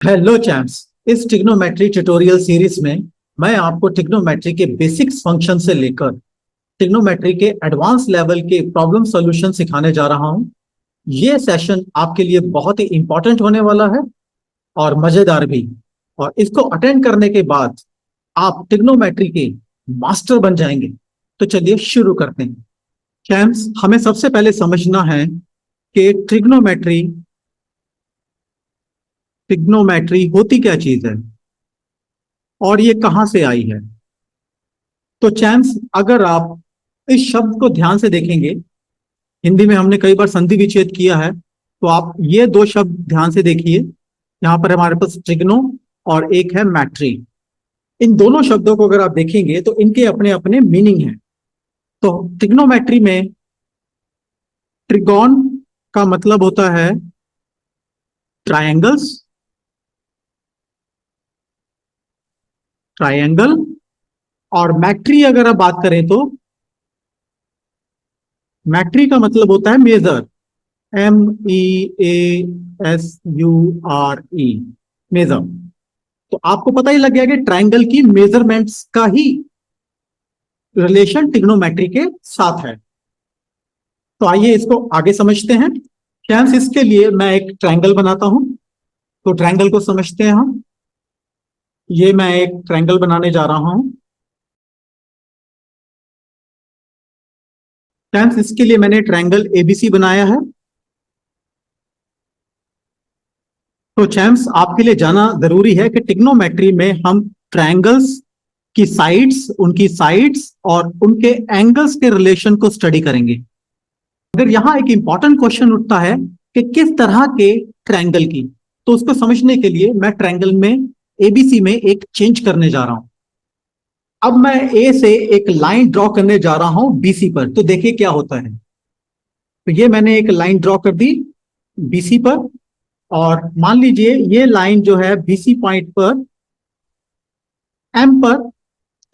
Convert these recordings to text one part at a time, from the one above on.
Hello champs. इस trigonometry tutorial series में मैं आपको ट्रिग्नोमेट्री के बेसिक्स फंक्शन से लेकर ट्रिग्नोमेट्री के एडवांस लेवल के प्रॉब्लम सॉल्यूशन सिखाने जा रहा हूं। ये सेशन आपके लिए बहुत ही इंपॉर्टेंट होने वाला है और मजेदार भी। और इसको अटेंड करने के बाद आप ट्रिग्नोमेट्री के मास्टर बन जाएंगे। तो चलिए शुरू करते हैं। चैम्प्स, हमें सबसे पहले समझना है कि ट्रिग्नोमेट्री होती क्या चीज है और ये कहां से आई है। तो चैंस, अगर आप इस शब्द को ध्यान से देखेंगे, हिंदी में हमने कई बार संधि विच्छेद किया है, तो आप ये दो शब्द ध्यान से देखिए। यहां पर हमारे पास ट्रिग्नो और एक है मैट्री। इन दोनों शब्दों को अगर आप देखेंगे तो इनके अपने अपने मीनिंग हैं। तो ट्रिग्नोमेट्री में ट्रिगोन का मतलब होता है ट्रायंगल्स, ट्रायंगल। और मैट्री अगर आप बात करें तो मैट्री का मतलब होता है मेजर, MEASURE, मेजर। तो आपको पता ही लग गया कि ट्रायंगल की मेजरमेंट्स का ही रिलेशन ट्रिग्नोमेट्री के साथ है। तो आइए इसको आगे समझते हैं। फ्रेंड्स, इसके लिए मैं एक ट्रायंगल बनाता हूं। तो ट्रायंगल को समझते हैं हम। ये मैं एक ट्रायंगल बनाने जा रहा हूं। फ्रेंड्स, इसके लिए मैंने ट्रायंगल एबीसी बनाया है। तो चैम्प्स, आपके लिए जाना जरूरी है कि ट्रिग्नोमेट्री में हम ट्रायंगल्स की साइड्स, उनकी साइड्स और उनके एंगल्स के रिलेशन को स्टडी करेंगे। अगर यहां एक इंपॉर्टेंट क्वेश्चन उठता है कि किस तरह के ट्रायंगल की, तो उसको समझने के लिए मैं ट्रायंगल में एबीसी में एक चेंज करने जा रहा हूं। अब मैं ए से एक लाइन ड्रॉ करने जा रहा हूं बीसी पर। तो देखिए क्या होता है। तो ये मैंने एक लाइन ड्रॉ कर दी बीसी पर। और मान लीजिए ये लाइन जो है बीसी पॉइंट पर एम पर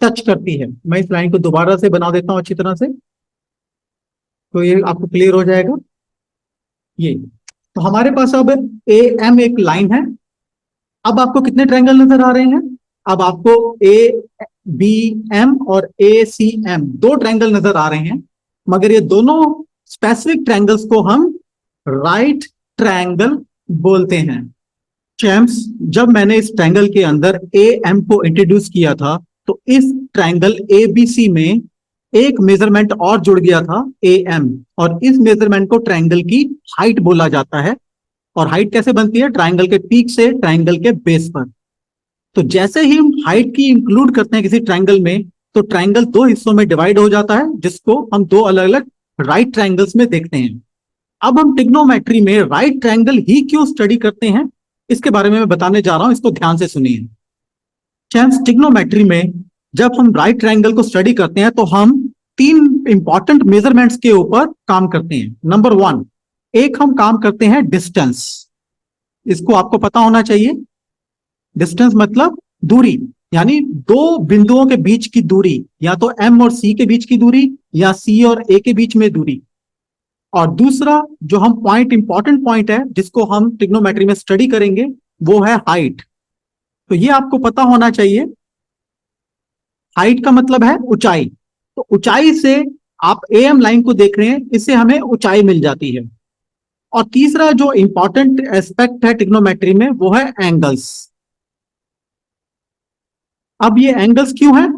टच करती है। मैं इस लाइन को दोबारा से बना देता हूं अच्छी तरह से, तो ये आपको क्लियर हो जाएगा। ये, तो हमारे पास अब ए एम एक लाइन है। अब आपको कितने ट्रायंगल नजर आ रहे हैं? अब आपको ए बी एम और ए सी एम दो ट्रायंगल नजर आ रहे हैं। मगर ये दोनों स्पेसिफिक ट्रायंगल्स को हम राइट ट्रायंगल बोलते हैं। चैम्प्स, जब मैंने इस ट्रायंगल के अंदर ए एम को इंट्रोड्यूस किया था, तो इस ट्रायंगल ए बी सी में एक मेजरमेंट और जुड़ गया था, ए एम। और इस मेजरमेंट को ट्रायंगल की हाइट बोला जाता है। और हाइट कैसे बनती है? ट्रायंगल के पीक से ट्रायंगल के बेस पर। तो जैसे ही हम हाइट की इंक्लूड करते हैं किसी ट्रायंगल में, तो ट्रायंगल दो हिस्सों में डिवाइड हो जाता है, जिसको हम दो अलग अलग राइट ट्रायंगल्स में देखते हैं। अब हम ट्रिग्नोमेट्री में राइट ट्रायंगल ही क्यों स्टडी करते हैं, इसके बारे में मैं बताने जा रहा हूं। इसको ध्यान से सुनिए। चैंस, ट्रिग्नोमेट्री में जब हम राइट ट्रायंगल को स्टडी करते हैं तो हम तीन इंपॉर्टेंट मेजरमेंट्स के ऊपर काम करते हैं। नंबर वन, एक हम काम करते हैं डिस्टेंस। इसको आपको पता होना चाहिए। डिस्टेंस मतलब दूरी, यानी दो बिंदुओं के बीच की दूरी, या तो एम और सी के बीच की दूरी या सी और ए के बीच में दूरी। और दूसरा जो हम पॉइंट, इंपॉर्टेंट पॉइंट है जिसको हम ट्रिग्नोमेट्री में स्टडी करेंगे, वो है हाइट। तो ये आपको पता होना चाहिए। हाइट का मतलब है ऊंचाई। तो ऊंचाई से आप एएम लाइन को देख रहे हैं, इससे हमें ऊंचाई मिल जाती है। और तीसरा जो इंपॉर्टेंट एस्पेक्ट है ट्रिग्नोमेट्री में, वो है एंगल्स। अब ये एंगल्स क्यों है?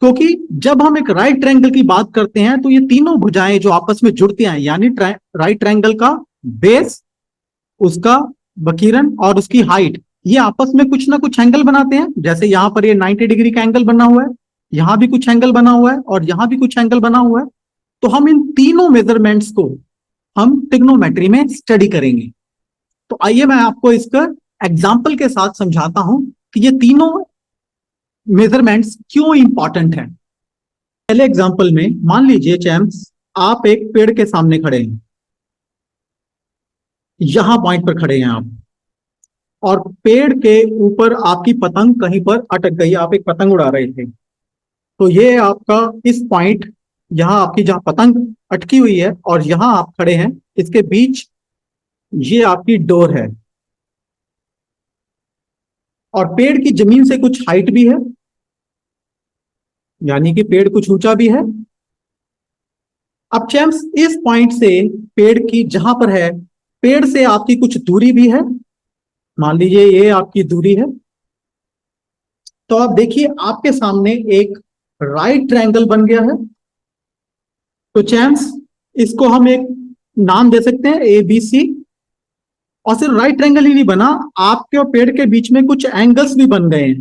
क्योंकि जब हम एक राइट ट्रायंगल की बात करते हैं तो ये तीनों भुजाएं जो आपस में जुड़ती हैं, यानी राइट ट्रायंगल का बेस, उसका विकिरण और उसकी हाइट, ये आपस में कुछ ना कुछ एंगल बनाते हैं। जैसे यहां पर ये 90 डिग्री का एंगल बना हुआ है, यहां भी कुछ एंगल बना हुआ है और यहां भी कुछ एंगल बना हुआ है। तो हम इन तीनों मेजरमेंट्स को हम ट्रिग्नोमेट्री में स्टडी करेंगे। तो आइए मैं आपको इसका एग्जाम्पल के साथ समझाता हूं कि ये तीनों मेजरमेंट्स क्यों इंपॉर्टेंट है। पहले एग्जाम्पल में मान लीजिए चैम्प्स, आप एक पेड़ के सामने खड़े हैं। यहां पॉइंट पर खड़े हैं आप, और पेड़ के ऊपर आपकी पतंग कहीं पर अटक गई। आप एक पतंग उड़ा रहे थे। तो ये आपका इस पॉइंट, यहाँ आपकी जहां पतंग अटकी हुई है और यहां आप खड़े हैं, इसके बीच ये आपकी डोर है। और पेड़ की जमीन से कुछ हाइट भी है, यानी कि पेड़ कुछ ऊंचा भी है। अब चैम्प्स इस पॉइंट से पेड़ की जहां पर है, पेड़ से आपकी कुछ दूरी भी है, मान लीजिए ये आपकी दूरी है। तो आप देखिए आपके सामने एक राइट ट्रायंगल बन गया है। तो चैम्प्स इसको हम एक नाम दे सकते हैं ABC। और सिर्फ राइट ट्रायंगल ही नहीं बना, आपके और पेड़ के बीच में कुछ एंगल्स भी बन गए हैं।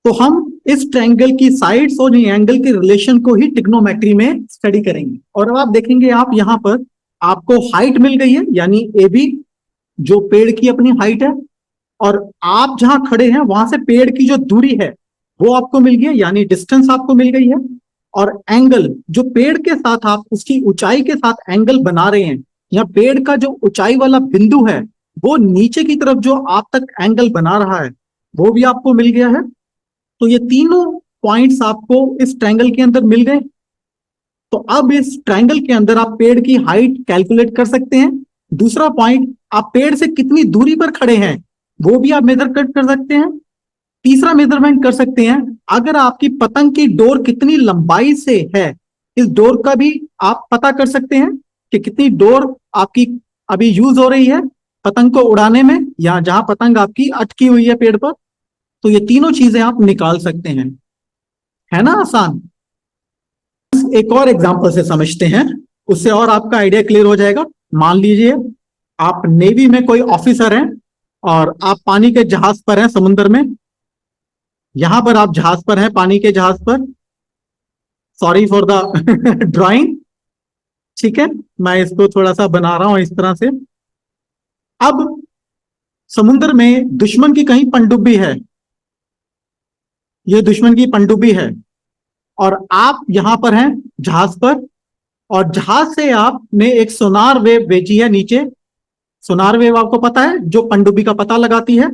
तो हम इस ट्रायंगल की साइड्स और एंगल के रिलेशन को ही ट्रिग्नोमेट्री में स्टडी करेंगे। और अब आप देखेंगे, आप यहां पर आपको हाइट मिल गई है, यानी AB जो पेड़ की अपनी हाइट है, और आप जहां खड़े हैं वहां से पेड़ की जो दूरी है वो आपको मिल गई है, यानी डिस्टेंस आपको मिल गई है। और एंगल जो पेड़ के साथ आप उसकी ऊंचाई के साथ एंगल बना रहे हैं, या पेड़ का जो ऊंचाई वाला बिंदु है वो नीचे की तरफ जो आप तक एंगल बना रहा है वो भी आपको मिल गया है। तो ये तीनों पॉइंट्स आपको इस ट्रायंगल के अंदर मिल गए। तो अब इस ट्रायंगल के अंदर आप पेड़ की हाइट कैलकुलेट कर सकते हैं। दूसरा पॉइंट, आप पेड़ से कितनी दूरी पर खड़े हैं वो भी आप मेजर कर सकते हैं। तीसरा मेजरमेंट कर सकते हैं, अगर आपकी पतंग की डोर कितनी लंबाई से है, इस डोर का भी आप पता कर सकते हैं कि कितनी डोर आपकी अभी यूज हो रही है पतंग को उड़ाने में, या जहां पतंग आपकी अटकी हुई है पेड़ पर। तो ये तीनों चीजें आप निकाल सकते हैं, है ना आसान। एक और एग्जांपल से समझते हैं, उससे और आपका आइडिया क्लियर हो जाएगा। मान लीजिए आप नेवी में कोई ऑफिसर हैं और आप पानी के जहाज पर हैं समुद्र में। यहां पर आप जहाज पर हैं, पानी के जहाज पर। सॉरी फॉर द ड्राइंग, ठीक है, मैं इसको थोड़ा सा बना रहा हूं इस तरह से। अब समुद्र में दुश्मन की कहीं पनडुब्बी है, ये दुश्मन की पनडुब्बी है, और आप यहां पर हैं जहाज पर, और जहाज से आपने एक सोनार वेव भेजी है नीचे। सोनार वेव आपको पता है जो पनडुब्बी का पता लगाती है।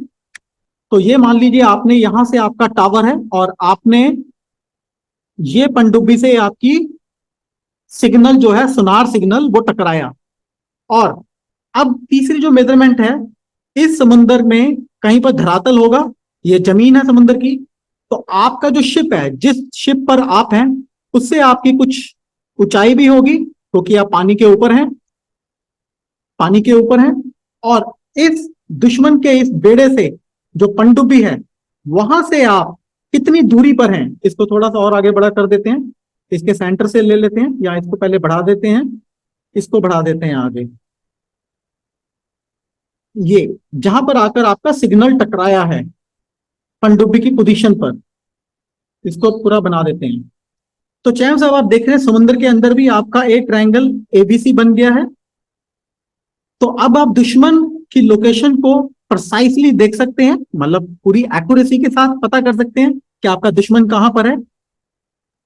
तो ये मान लीजिए आपने यहां से आपका टावर है और आपने ये पनडुब्बी से आपकी सिग्नल जो है सोनार सिग्नल वो टकराया। और अब तीसरी जो मेजरमेंट है, इस समुद्र में कहीं पर धरातल होगा, ये जमीन है समुद्र की। तो आपका जो शिप है, जिस शिप पर आप हैं उससे आपकी कुछ ऊंचाई भी होगी, क्योंकि आप पानी के ऊपर हैं, पानी के ऊपर हैं। और इस दुश्मन के इस बेड़े से जो पनडुब्बी है वहां से आप कितनी दूरी पर हैं, इसको थोड़ा सा और आगे बढ़ा कर देते हैं। इसके सेंटर से ले लेते हैं, या इसको पहले बढ़ा देते हैं, इसको बढ़ा देते हैं आगे। ये जहां पर आकर आपका सिग्नल टकराया है पनडुब्बी की पोजीशन पर, इसको पूरा बना देते हैं। तो चैम साहब आप देख रहे हैं समुद्र के अंदर भी आपका एक ट्रायंगल ABC बन गया है। तो अब आप दुश्मन की लोकेशन को प्रिसाइसली देख सकते हैं, मतलब पूरी एक्यूरेसी के साथ पता कर सकते हैं कि आपका दुश्मन कहां पर है।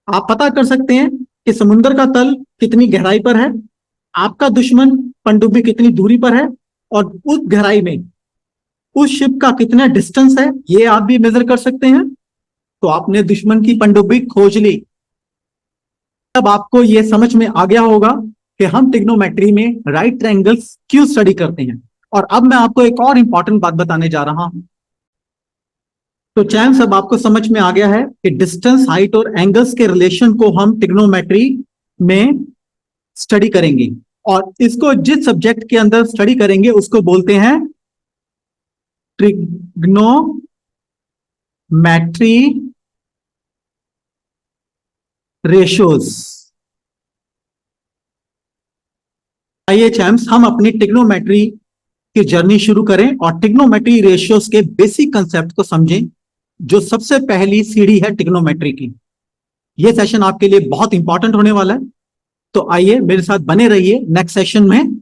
आप पता कर सकते हैं कि समुद्र का तल कितनी गहराई पर है, आपका दुश्मन पनडुब्बी कितनी दूरी पर है, और उस गहराई में उस शिप का कितना डिस्टेंस है ये आप भी मेजर कर सकते हैं। तो आपने दुश्मन की पनडुब्बी खोज ली। अब आपको यह समझ में आ गया होगा कि हम ट्रिग्नोमेट्री में राइट ट्रायंगल्स क्यों स्टडी करते हैं। और अब मैं आपको एक और इंपॉर्टेंट बात बताने जा रहा हूं। तो चैन सब आपको समझ में आ गया है कि डिस्टेंस, हाइट और एंगल्स के रिलेशन को हम ट्रिग्नोमेट्री में स्टडी करेंगे, और इसको जिस सब्जेक्ट के अंदर स्टडी करेंगे उसको बोलते हैं ट्रिग्नोमेट्री रेशियोज। आइए चैम्प्स हम अपनी ट्रिग्नोमेट्री की जर्नी शुरू करें और ट्रिग्नोमेट्री रेशियोज के बेसिक कंसेप्ट को समझें, जो सबसे पहली सीढ़ी है ट्रिग्नोमेट्री की। यह सेशन आपके लिए बहुत इंपॉर्टेंट होने वाला है, तो आइए मेरे साथ बने रहिए नेक्स्ट सेशन में।